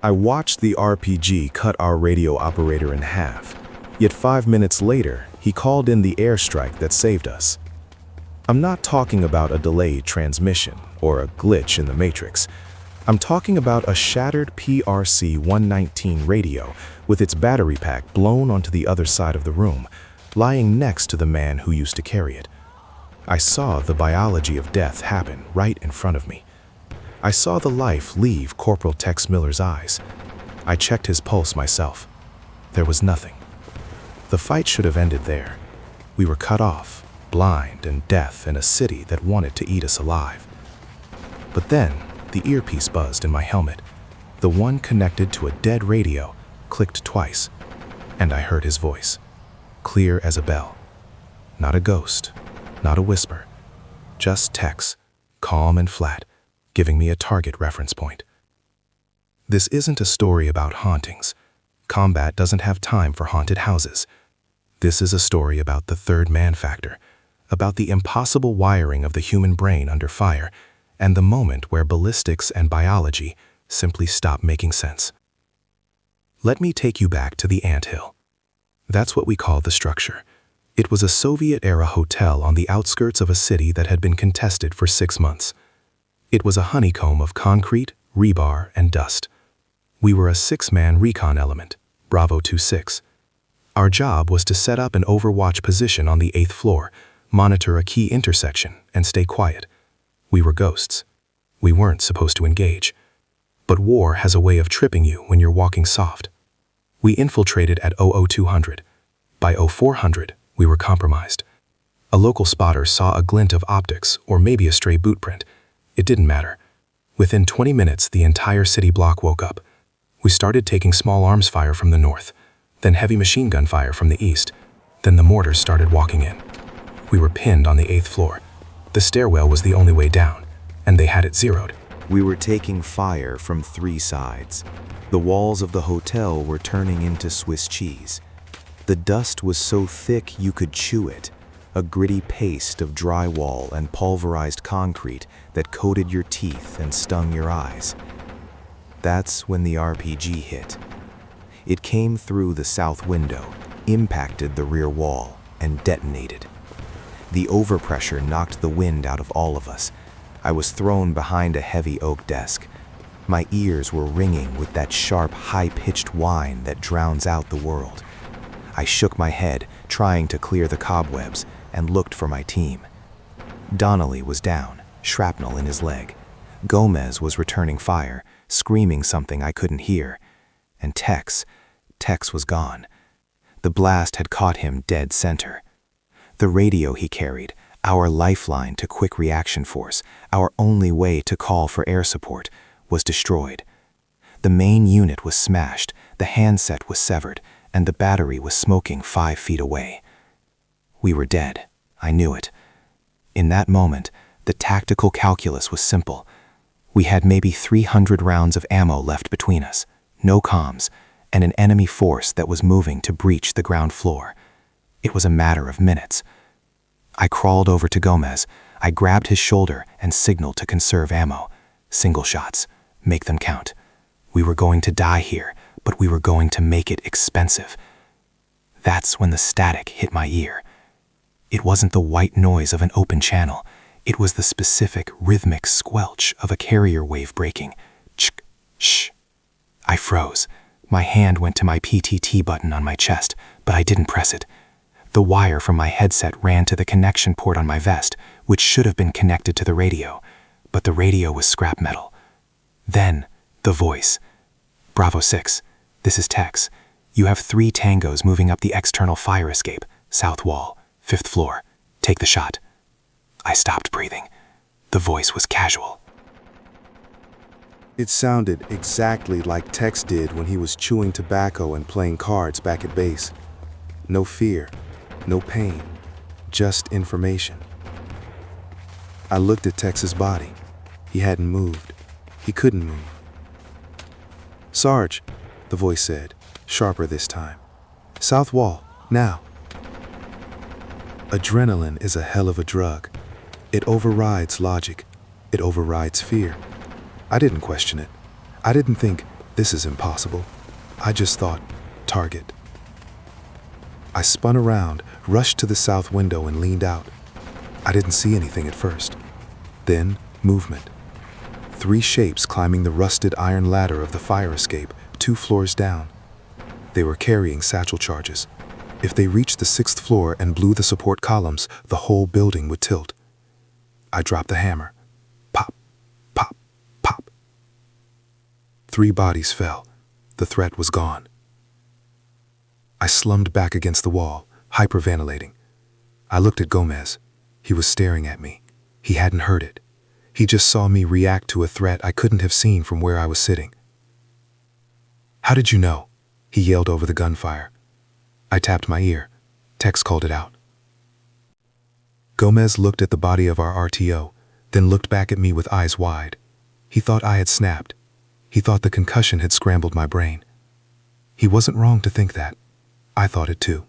I watched the RPG cut our radio operator in half, yet 5 minutes later, he called in the airstrike that saved us. I'm not talking about a delayed transmission or a glitch in the Matrix. I'm talking about a shattered PRC-119 radio with its battery pack blown onto the other side of the room, lying next to the man who used to carry it. I saw the biology of death happen right in front of me. I saw the life leave Corporal Tex Miller's eyes. I checked his pulse myself. There was nothing. The fight should have ended there. We were cut off, blind and deaf in a city that wanted to eat us alive. But then, the earpiece buzzed in my helmet. The one connected to a dead radio clicked twice, and I heard his voice, clear as a bell. Not a ghost, not a whisper, just Tex, calm and flat, giving me a target reference point. This isn't a story about hauntings. Combat doesn't have time for haunted houses. This is a story about the third man factor, about the impossible wiring of the human brain under fire, and the moment where ballistics and biology simply stop making sense. Let me take you back to the anthill. That's what we call the structure. It was a Soviet-era hotel on the outskirts of a city that had been contested for 6 months. It was a honeycomb of concrete, rebar, and dust. We were a 6-man recon element, Bravo 26. Our job was to set up an overwatch position on the 8th floor, monitor a key intersection, and stay quiet. We were ghosts. We weren't supposed to engage. But war has a way of tripping you when you're walking soft. We infiltrated at 00200. By 0400, we were compromised. A local spotter saw a glint of optics or maybe a stray boot print. It didn't matter. Within 20 minutes, the entire city block woke up. We started taking small arms fire from the north, then heavy machine gun fire from the east. Then the mortars started walking in. We were pinned on the 8th floor. The stairwell was the only way down, and they had it zeroed. We were taking fire from 3 sides. The walls of the hotel were turning into Swiss cheese. The dust was so thick you could chew it, a gritty paste of drywall and pulverized concrete that coated your teeth and stung your eyes. That's when the RPG hit. It came through the south window, impacted the rear wall, and detonated. The overpressure knocked the wind out of all of us. I was thrown behind a heavy oak desk. My ears were ringing with that sharp, high-pitched whine that drowns out the world. I shook my head, trying to clear the cobwebs, and looked for my team. Donnelly was down, shrapnel in his leg. Gomez was returning fire, screaming something I couldn't hear. And Tex was gone. The blast had caught him dead center. The radio he carried, our lifeline to quick reaction force, our only way to call for air support, was destroyed. The main unit was smashed, the handset was severed, and the battery was smoking 5 feet away. We were dead. I knew it. In that moment, the tactical calculus was simple. We had maybe 300 rounds of ammo left between us, no comms, and an enemy force that was moving to breach the ground floor. It was a matter of minutes. I crawled over to Gomez. I grabbed his shoulder and signaled to conserve ammo. Single shots. Make them count. We were going to die here, but we were going to make it expensive. That's when the static hit my ear. It wasn't the white noise of an open channel. It was the specific rhythmic squelch of a carrier wave breaking. Chk, shh. I froze. My hand went to my PTT button on my chest, but I didn't press it. The wire from my headset ran to the connection port on my vest, which should have been connected to the radio, but the radio was scrap metal. Then, the voice. Bravo 6, this is Tex. You have 3 tangos moving up the external fire escape, south wall, 5th floor. Take the shot. I stopped breathing. The voice was casual. It sounded exactly like Tex did when he was chewing tobacco and playing cards back at base. No fear, no pain, just information. I looked at Tex's body. He hadn't moved. He couldn't move. "Sarge," the voice said, sharper this time. "South wall, now." Adrenaline is a hell of a drug. It overrides logic. It overrides fear. I didn't question it. I didn't think, This is impossible. I just thought, target. I spun around, rushed to the south window and leaned out. I didn't see anything at first. Then, movement. 3 shapes climbing the rusted iron ladder of the fire escape, 2 floors down. They were carrying satchel charges. If they reached the 6th floor and blew the support columns, the whole building would tilt. I dropped the hammer. Pop, pop, pop. 3 bodies fell. The threat was gone. I slumped back against the wall, hyperventilating. I looked at Gomez. He was staring at me. He hadn't heard it. He just saw me react to a threat I couldn't have seen from where I was sitting. "How did you know?" he yelled over the gunfire. I tapped my ear. Tex called it out. Gomez looked at the body of our RTO, then looked back at me with eyes wide. He thought I had snapped. He thought the concussion had scrambled my brain. He wasn't wrong to think that. I thought it too.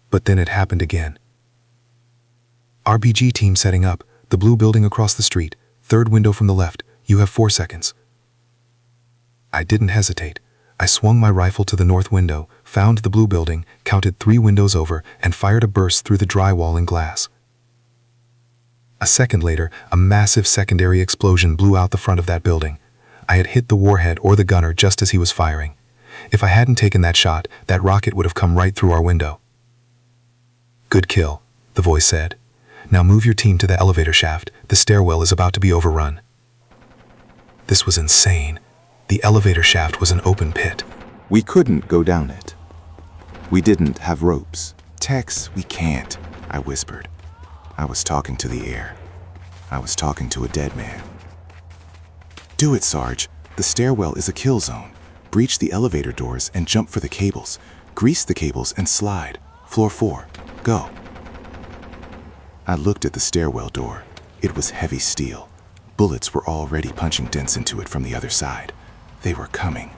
But then it happened again. "RPG team setting up, the blue building across the street, 3rd window from the left. You have 4 seconds. I didn't hesitate. I swung my rifle to the north window, found the blue building, counted 3 windows over, and fired a burst through the drywall and glass. A second later, a massive secondary explosion blew out the front of that building. I had hit the warhead or the gunner just as he was firing. If I hadn't taken that shot, that rocket would have come right through our window. "Good kill," the voice said. "Now move your team to the elevator shaft. The stairwell is about to be overrun." This was insane. The elevator shaft was an open pit. We couldn't go down it. We didn't have ropes. "Tex, we can't," I whispered. I was talking to the air. I was talking to a dead man. "Do it, Sarge. The stairwell is a kill zone. Breach the elevator doors and jump for the cables. Grease the cables and slide. Floor 4. Go." I looked at the stairwell door. It was heavy steel. Bullets were already punching dents into it from the other side. They were coming.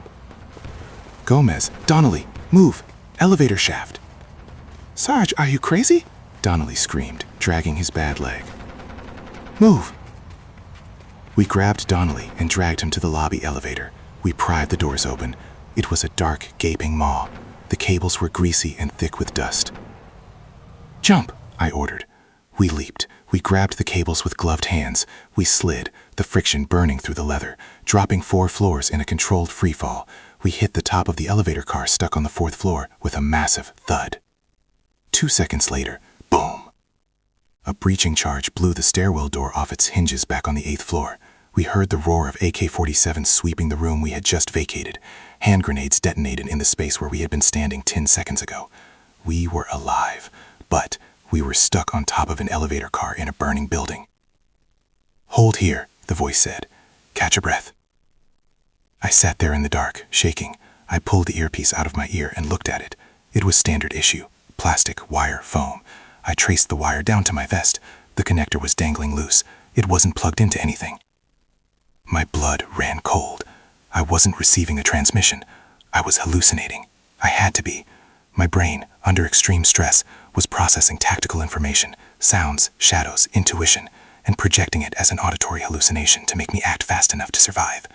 "Gomez, Donnelly, move! Elevator shaft!" "Sarge, are you crazy?" Donnelly screamed, dragging his bad leg. "Move!" We grabbed Donnelly and dragged him to the lobby elevator. We pried the doors open. It was a dark, gaping maw. The cables were greasy and thick with dust. "Jump!" I ordered. We leaped. We grabbed the cables with gloved hands. We slid, the friction burning through the leather, dropping 4 floors in a controlled freefall. We hit the top of the elevator car stuck on the 4th floor with a massive thud. 2 seconds later, boom! A breaching charge blew the stairwell door off its hinges back on the 8th floor. We heard the roar of AK-47s sweeping the room we had just vacated. Hand grenades detonated in the space where we had been standing 10 seconds ago. We were alive, but we were stuck on top of an elevator car in a burning building. "Hold here," the voice said. "Catch a breath." I sat there in the dark, shaking. I pulled the earpiece out of my ear and looked at it. It was standard issue, plastic, wire, foam. I traced the wire down to my vest. The connector was dangling loose. It wasn't plugged into anything. My blood ran cold. I wasn't receiving a transmission. I was hallucinating. I had to be. My brain, under extreme stress, was processing tactical information, sounds, shadows, intuition, and projecting it as an auditory hallucination to make me act fast enough to survive.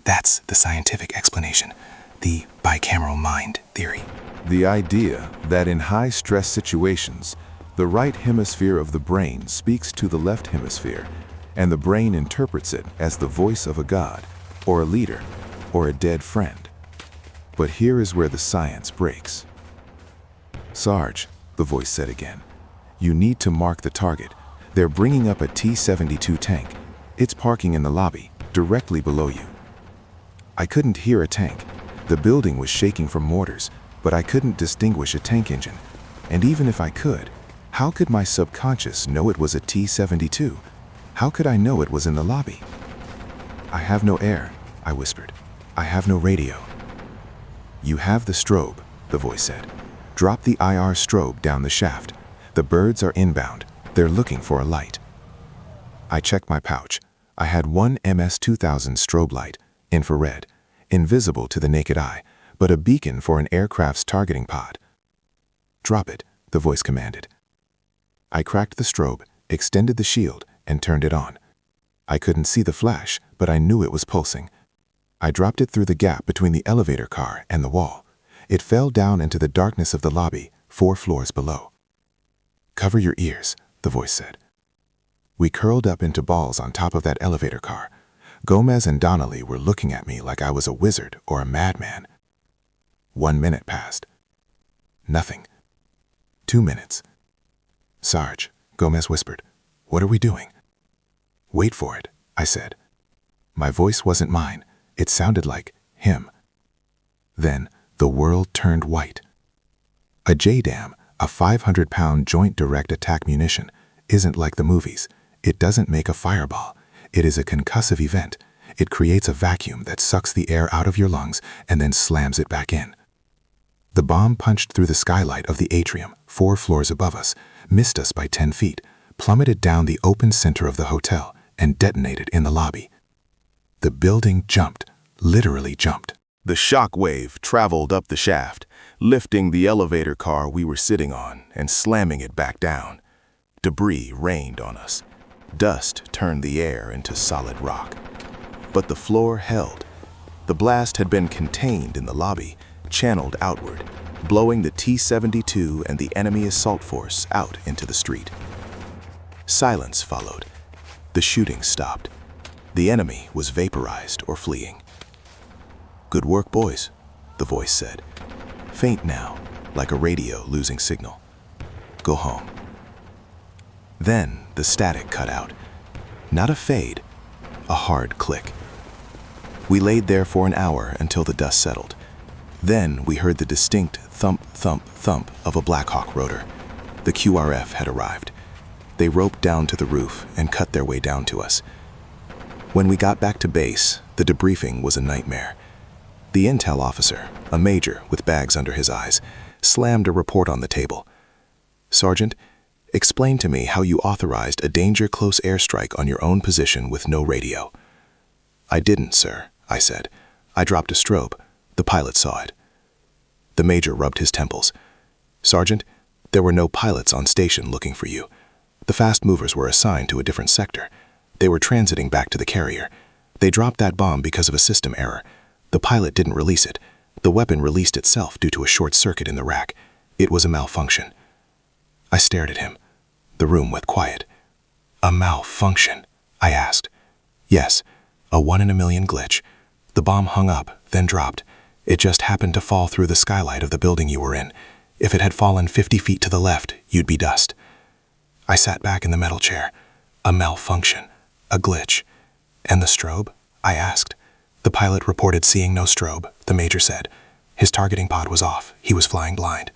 That's the scientific explanation, the bicameral mind theory. The idea that in high-stress situations, the right hemisphere of the brain speaks to the left hemisphere, and the brain interprets it as the voice of a god, or a leader, or a dead friend. But here is where the science breaks. "Sarge," the voice said again, "you need to mark the target. They're bringing up a T-72 tank. It's parking in the lobby, directly below you." I couldn't hear a tank. The building was shaking from mortars, but I couldn't distinguish a tank engine. And even if I could, how could my subconscious know it was a T-72? How could I know it was in the lobby? "I have no air," I whispered. "I have no radio." "You have the strobe," the voice said. "Drop the IR strobe down the shaft. The birds are inbound. They're looking for a light." I checked my pouch. I had one MS-2000 strobe light, infrared, invisible to the naked eye, but a beacon for an aircraft's targeting pod. "Drop it," the voice commanded. I cracked the strobe, extended the shield, and turned it on. I couldn't see the flash, but I knew it was pulsing. I dropped it through the gap between the elevator car and the wall. It fell down into the darkness of the lobby, 4 floors below. "Cover your ears," the voice said. We curled up into balls on top of that elevator car. Gomez and Donnelly were looking at me like I was a wizard or a madman. 1 minute passed. Nothing. 2 minutes. "Sarge," Gomez whispered, "what are we doing?" "Wait for it," I said. My voice wasn't mine. It sounded like him. Then the world turned white. A JDAM, a 500-pound joint direct attack munition, isn't like the movies. It doesn't make a fireball. It is a concussive event. It creates a vacuum that sucks the air out of your lungs and then slams it back in. The bomb punched through the skylight of the atrium, 4 floors above us, missed us by 10 feet, plummeted down the open center of the hotel, and detonated in the lobby. The building jumped, literally jumped. The shock wave traveled up the shaft, lifting the elevator car we were sitting on and slamming it back down. Debris rained on us. Dust turned the air into solid rock. But the floor held. The blast had been contained in the lobby, channeled outward, blowing the T-72 and the enemy assault force out into the street. Silence followed. The shooting stopped. The enemy was vaporized or fleeing. "Good work, boys," the voice said. Faint now, like a radio losing signal. "Go home." Then the static cut out. Not a fade, a hard click. We laid there for an hour until the dust settled. Then we heard the distinct thump, thump, thump of a Blackhawk rotor. The QRF had arrived. They roped down to the roof and cut their way down to us. When we got back to base, the debriefing was a nightmare. The intel officer, a major with bags under his eyes, slammed a report on the table. "Sergeant, explain to me how you authorized a danger close airstrike on your own position with no radio." "I didn't, sir," I said. "I dropped a strobe. The pilot saw it." The major rubbed his temples. "Sergeant, there were no pilots on station looking for you. The fast movers were assigned to a different sector. They were transiting back to the carrier. They dropped that bomb because of a system error. The pilot didn't release it. The weapon released itself due to a short circuit in the rack. It was a malfunction." I stared at him. The room went quiet. "A malfunction?" I asked. "Yes, a 1 in a million glitch. The bomb hung up, then dropped. It just happened to fall through the skylight of the building you were in. If it had fallen 50 feet to the left, you'd be dust." I sat back in the metal chair. "A malfunction, a glitch. And the strobe?" I asked. "The pilot reported seeing no strobe," the major said. "His targeting pod was off. He was flying blind."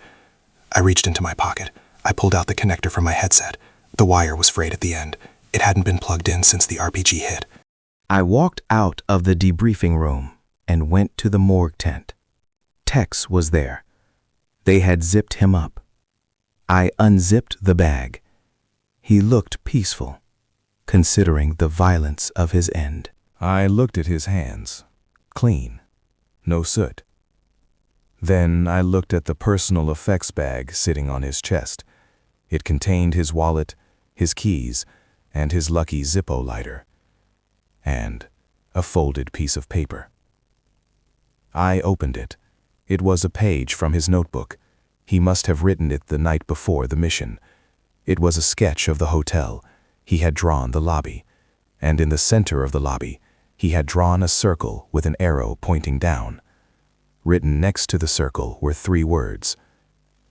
I reached into my pocket. I pulled out the connector from my headset. The wire was frayed at the end. It hadn't been plugged in since the RPG hit. I walked out of the debriefing room and went to the morgue tent. Tex was there. They had zipped him up. I unzipped the bag. He looked peaceful, considering the violence of his end. I looked at his hands. Clean. No soot. Then I looked at the personal effects bag sitting on his chest. It contained his wallet, his keys, and his lucky Zippo lighter. And a folded piece of paper. I opened it. It was a page from his notebook. He must have written it the night before the mission. It was a sketch of the hotel. He had drawn the lobby. And in the center of the lobby, he had drawn a circle with an arrow pointing down. Written next to the circle were 3 words: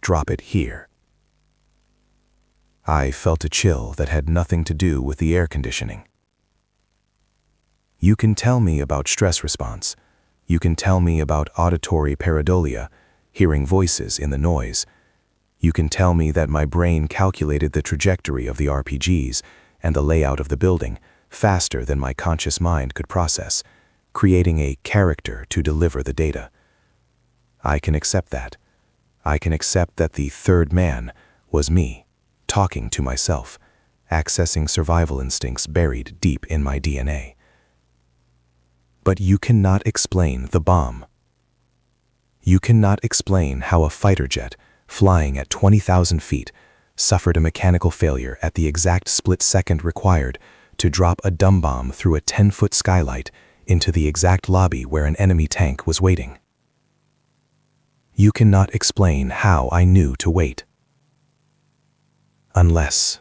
"Drop it here." I felt a chill that had nothing to do with the air conditioning. You can tell me about stress response. You can tell me about auditory pareidolia, hearing voices in the noise. You can tell me that my brain calculated the trajectory of the RPGs and the layout of the building faster than my conscious mind could process, creating a character to deliver the data. I can accept that. I can accept that the third man was me, talking to myself, accessing survival instincts buried deep in my DNA. But you cannot explain the bomb. You cannot explain how a fighter jet, flying at 20,000 feet, suffered a mechanical failure at the exact split second required to drop a dumb bomb through a 10-foot skylight into the exact lobby where an enemy tank was waiting. You cannot explain how I knew to wait. Unless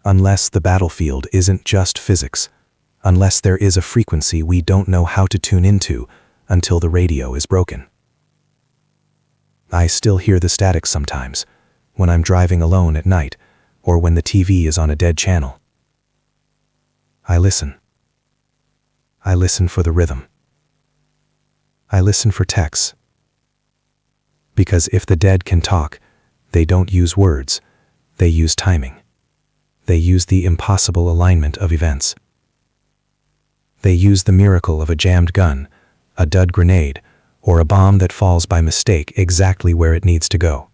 the battlefield isn't just physics, unless there is a frequency we don't know how to tune into until the radio is broken. I still hear the static sometimes, when I'm driving alone at night, or when the TV is on a dead channel. I listen. I listen for the rhythm. I listen for texts. Because if the dead can talk, they don't use words, they use timing. They use the impossible alignment of events. They use the miracle of a jammed gun, a dud grenade, or a bomb that falls by mistake exactly where it needs to go.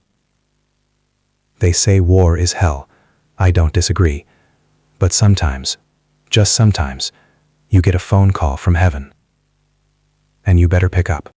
They say war is hell. I don't disagree. But sometimes, just sometimes, you get a phone call from heaven. And you better pick up.